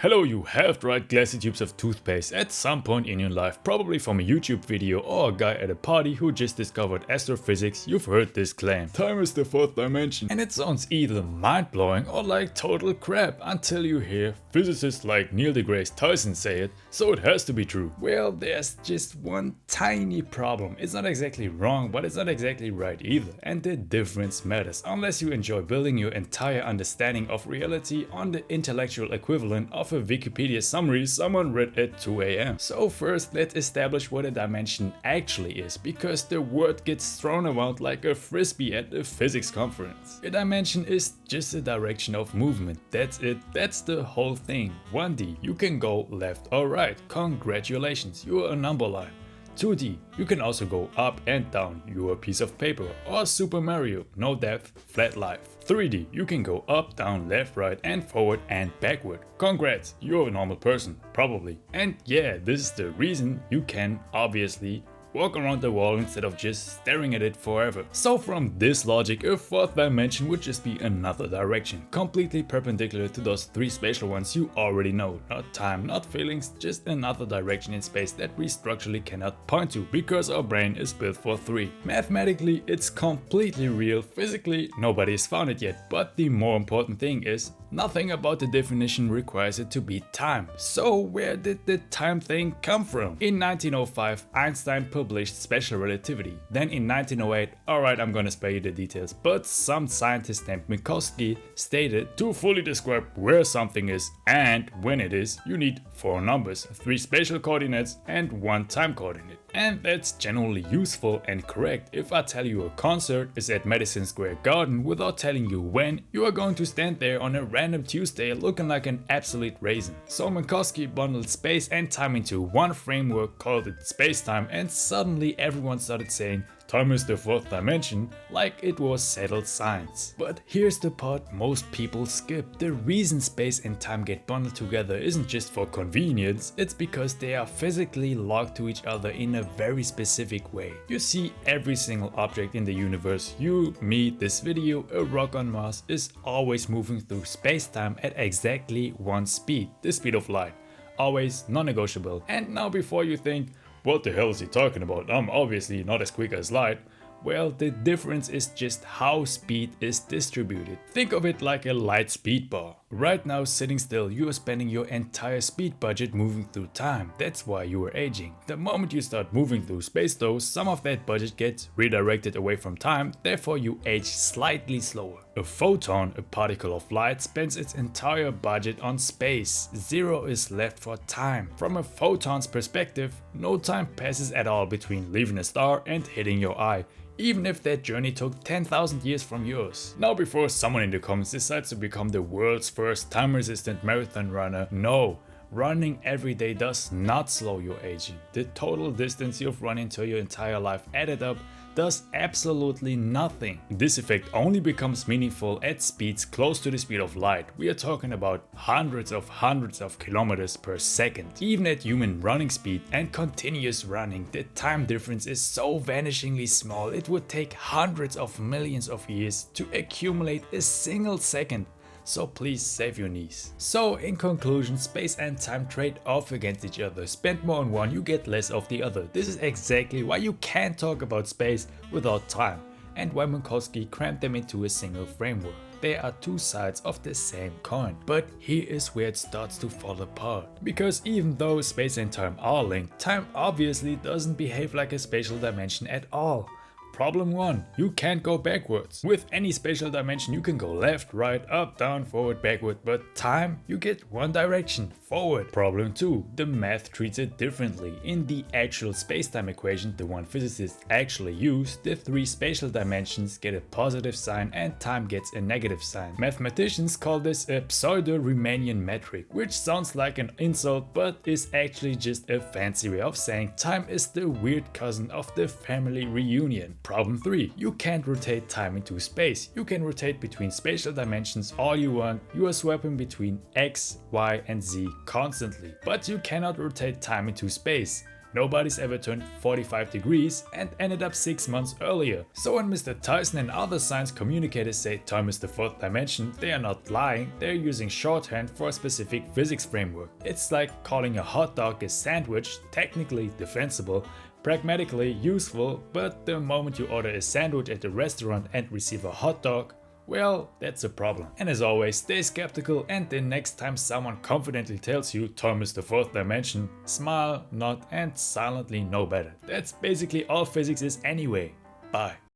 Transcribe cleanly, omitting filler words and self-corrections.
Hello, you have tried glassy tubes of toothpaste at some point in your life, probably from a YouTube video or a guy at a party who just discovered astrophysics. You've heard this claim. Time is the fourth dimension. And it sounds either mind-blowing or like total crap until you hear physicists like Neil deGrasse Tyson say it, so it has to be true. Well, there's just one tiny problem. It's not exactly wrong, but it's not exactly right either. And the difference matters, unless you enjoy building your entire understanding of reality on the intellectual equivalent of a Wikipedia summary someone read at 2 AM. So first, let's establish what a dimension actually is, because the word gets thrown around like a frisbee at a physics conference. A dimension is just a direction of movement. That's it. That's the whole thing. 1D, you can go left or right. Congratulations, you're a number line. 2D, you can also go up and down, you're a piece of paper, or Super Mario, no depth, flat life. 3D, you can go up, down, left, right and forward and backward. Congrats, you're a normal person, probably. And yeah, this is the reason you can, obviously, walk around the wall instead of just staring at it forever. So from this logic, a fourth dimension would just be another direction, completely perpendicular to those three spatial ones you already know. Not time, not feelings, just another direction in space that we structurally cannot point to, because our brain is built for three. Mathematically, it's completely real. Physically, nobody's found it yet. But the more important thing is, nothing about the definition requires it to be time. So where did the time thing come from? In 1905, Einstein published special relativity. Then in 1908, alright, I'm gonna spare you the details, but some scientist named Minkowski stated to fully describe where something is and when it is, you need 4 numbers, 3 spatial coordinates and 1 time coordinate. And that's generally useful and correct. If I tell you a concert is at Madison Square Garden without telling you when, you are going to stand there on a random Tuesday looking like an absolute raisin. So Minkowski bundled space and time into one framework, called it Spacetime, and suddenly everyone started saying time is the fourth dimension, like it was settled science. But here's the part most people skip. The reason space and time get bundled together isn't just for convenience, it's because they are physically locked to each other in a very specific way. You see, every single object in the universe, you, me, this video, a rock on Mars, is always moving through space-time at exactly one speed, the speed of light. Always non-negotiable. And now before you think, what the hell is he talking about? I'm obviously not as quick as light. Well, the difference is just how speed is distributed. Think of it like a light speed bar. Right now, sitting still, you are spending your entire speed budget moving through time. That's why you are aging. The moment you start moving through space though, some of that budget gets redirected away from time, therefore you age slightly slower. A photon, a particle of light, spends its entire budget on space. 0 is left for time. From a photon's perspective, no time passes at all between leaving a star and hitting your eye, even if that journey took 10,000 years from yours. Now, before someone in the comments decides to become the world's first time-resistant marathon runner, no. Running every day does not slow your aging. The total distance you've run into your entire life added up does absolutely nothing. This effect only becomes meaningful at speeds close to the speed of light. We are talking about hundreds of kilometers per second. Even at human running speed and continuous running, the time difference is so vanishingly small, it would take hundreds of millions of years to accumulate a single second. So please save your knees. So in conclusion, space and time trade off against each other. Spend more on one, you get less of the other. This is exactly why you can't talk about space without time, and why Minkowski crammed them into a single framework. They are two sides of the same coin. But here is where it starts to fall apart. Because even though space and time are linked, time obviously doesn't behave like a spatial dimension at all. Problem 1. You can't go backwards. With any spatial dimension you can go left, right, up, down, forward, backward, but time, you get one direction, forward. Problem 2. The math treats it differently. In the actual spacetime equation, the one physicists actually use, the 3 spatial dimensions get a positive sign and time gets a negative sign. Mathematicians call this a pseudo-Riemannian metric, which sounds like an insult but is actually just a fancy way of saying time is the weird cousin of the family reunion. Problem 3. You can't rotate time into space. You can rotate between spatial dimensions all you want. You are swapping between X, Y and Z constantly. But you cannot rotate time into space. Nobody's ever turned 45 degrees and ended up 6 months earlier. So when Mr. Tyson and other science communicators say time is the fourth dimension, they are not lying, they're using shorthand for a specific physics framework. It's like calling a hot dog a sandwich, technically defensible, pragmatically useful, but the moment you order a sandwich at a restaurant and receive a hot dog, well, that's a problem. And as always, stay skeptical, and the next time someone confidently tells you time is the fourth dimension, smile, nod and silently know better. That's basically all physics is anyway. Bye.